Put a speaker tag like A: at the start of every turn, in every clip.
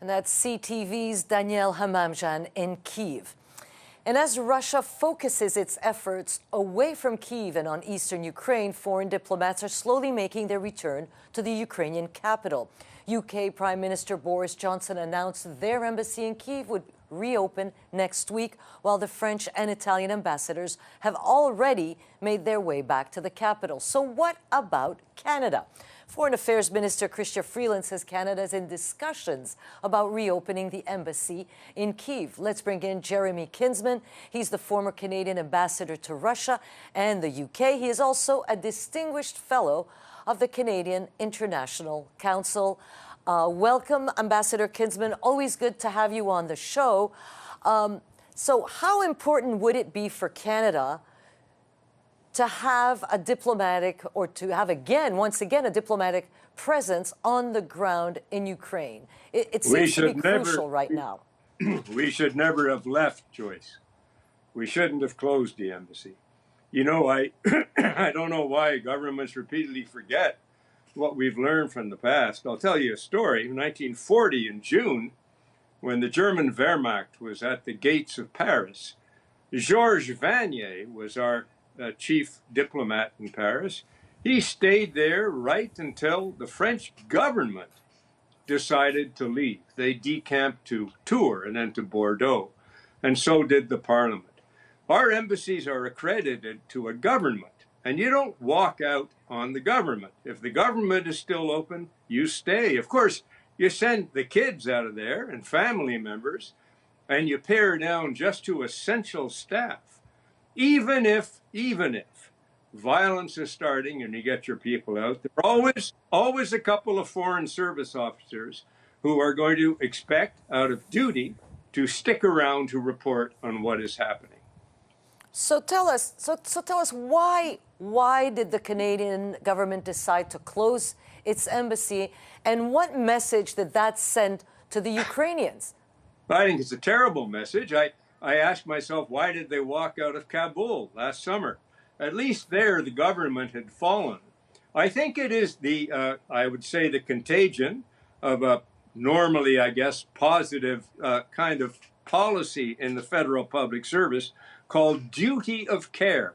A: And that's CTV's Daniel Hamamjan in Kyiv. And as Russia focuses its efforts away from Kyiv and on eastern Ukraine, foreign diplomats are slowly making their return to the Ukrainian capital. UK Prime Minister Boris Johnson announced their embassy in Kyiv would reopen next week, while the French and Italian ambassadors have already made their way back to the capital. So what about Canada? Foreign Affairs Minister Chrystia Freeland says Canada is in discussions about reopening the embassy in Kyiv. Let's bring in Jeremy Kinsman. He's the former Canadian ambassador to Russia and the UK. He is also a distinguished fellow of the Canadian International Council. Welcome, Ambassador Kinsman. Always good to have you on the show. So how important would it be for Canada to have a diplomatic, or to have once again, a diplomatic presence on the ground in Ukraine? It seems to be crucial right now.
B: We should never have left, Joyce. We shouldn't have closed the embassy. You know, I don't know why governments repeatedly forget what we've learned from the past. I'll tell you a story. In 1940, in June, when the German Wehrmacht was at the gates of Paris, Georges Vanier was our chief diplomat in Paris. He stayed there right until the French government decided to leave. They decamped to Tours and then to Bordeaux, and so did the Parliament. Our embassies are accredited to a government, and you don't walk out on the government. If the government is still open, you stay. Of course, you send the kids out of there and family members, and you pare down just to essential staff. Even if violence is starting and you get your people out, there are always a couple of foreign service officers who are going to expect, out of duty, to stick around to report on what is happening.
A: So tell us why did the Canadian government decide to close its embassy, and what message did that send to the Ukrainians?
B: I think it's a terrible message. I asked myself, why did they walk out of Kabul last summer? At least there, the government had fallen. I think it is I would say, the contagion of a normally, I guess, positive kind of policy in the federal public service called duty of care.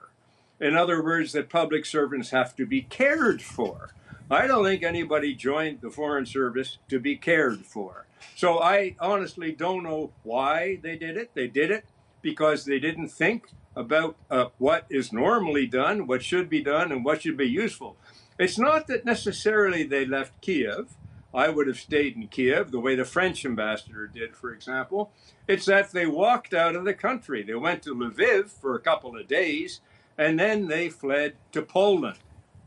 B: In other words, that public servants have to be cared for. I don't think anybody joined the Foreign Service to be cared for. So I honestly don't know why they did it. They did it because they didn't think about what is normally done, what should be done, and what should be useful. It's not that necessarily they left Kyiv. I would have stayed in Kyiv the way the French ambassador did, for example. It's that they walked out of the country. They went to Lviv for a couple of days, and then they fled to Poland.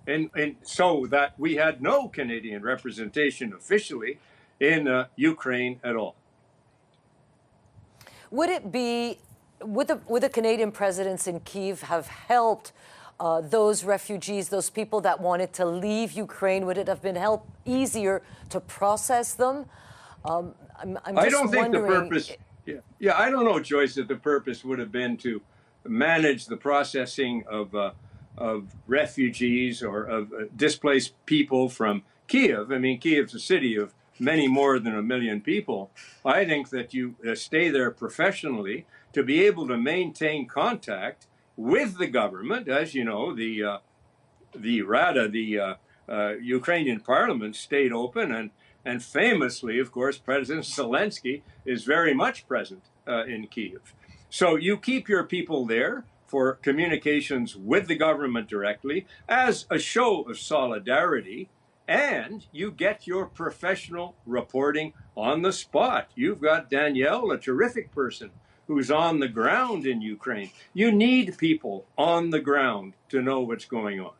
B: And so that we had no Canadian representation officially in Ukraine at all.
A: Would the Canadian presence in Kyiv have helped those refugees, those people that wanted to leave Ukraine? Would it have been easier to process them? I'm
B: I don't think the purpose. Yeah, I don't know, Joyce, that the purpose would have been to manage the processing of refugees or of displaced people from Kyiv. I mean, Kyiv's a city of many more than 1 million people. I think that you stay there professionally to be able to maintain contact with the government. As you know, the Rada, the Ukrainian parliament, stayed open, and famously, of course, President Zelensky is very much present in Kyiv. So you keep your people there for communications with the government directly as a show of solidarity, and you get your professional reporting on the spot. You've got Danielle, a terrific person who's on the ground in Ukraine. You need people on the ground to know what's going on.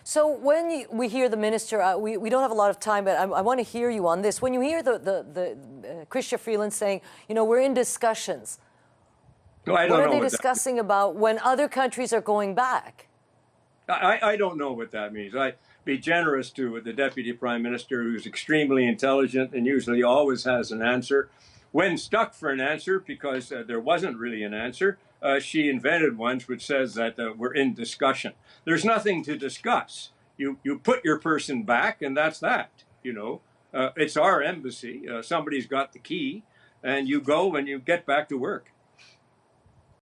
A: So when we hear the minister, we don't have a lot of time, but I want to hear you on this. When you hear the Chrystia Freeland saying, you know, we're in discussions,
B: no, I don't
A: what
B: know
A: are they discussing about when other countries are going back?
B: I don't know what that means. I'd be generous to the Deputy Prime Minister, who's extremely intelligent and usually always has an answer. When stuck for an answer, because there wasn't really an answer, she invented one which says that we're in discussion. There's nothing to discuss. You put your person back, and that's that, you know. It's our embassy. Somebody's got the key, and you go and you get back to work.